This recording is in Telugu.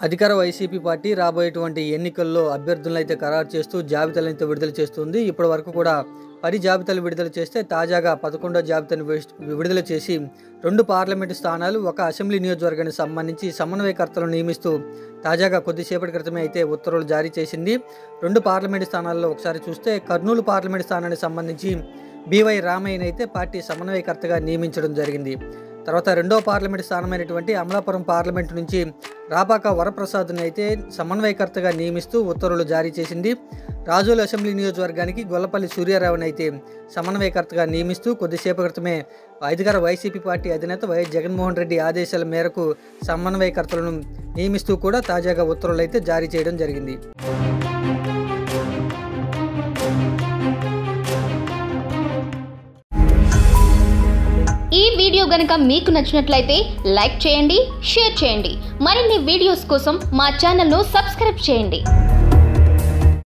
అధికార వైసీపీ పార్టీ రాబోయేటువంటి ఎన్నికల్లో అభ్యర్థులను అయితే ఖరారు చేస్తూ జాబితాలను అయితే విడుదల చేస్తుంది. ఇప్పటి వరకు కూడా 10 జాబితాలు విడుదల చేస్తే తాజాగా 11వ జాబితాను విడుదల చేసి 2 పార్లమెంటు స్థానాలు, 1 అసెంబ్లీ నియోజకవర్గానికి సంబంధించి సమన్వయకర్తలను నియమిస్తూ తాజాగా కొద్దిసేపటి క్రితమే అయితే ఉత్తర్వులు జారీ చేసింది. 2 పార్లమెంటు స్థానాల్లో ఒకసారి చూస్తే కర్నూలు పార్లమెంటు స్థానానికి సంబంధించి బివై రామయ్యని అయితే పార్టీ సమన్వయకర్తగా నియమించడం జరిగింది. తర్వాత 2వ పార్లమెంటు స్థానమైనటువంటి అమలాపురం పార్లమెంటు నుంచి రాపాక వరప్రసాద్ని అయితే సమన్వయకర్తగా నియమిస్తూ ఉత్తర్వులు జారీ చేసింది. రాజోలు అసెంబ్లీ నియోజకవర్గానికి గొల్లపల్లి సూర్యారావుని అయితే సమన్వయకర్తగా నియమిస్తూ కొద్దిసేపు క్రితమే అధికార వైసీపీ పార్టీ అధినేత వైఎస్ జగన్మోహన్ రెడ్డి ఆదేశాల మేరకు సమన్వయకర్తలను నియమిస్తూ కూడా తాజాగా ఉత్తర్వులు అయితే జారీ చేయడం జరిగింది. ఈ వీడియో గనుక మీకు నచ్చినట్లయితే లైక్ చేయండి, షేర్ చేయండి. మరిన్ని వీడియోస్ కోసం మా ఛానల్ను సబ్స్క్రైబ్ చేయండి.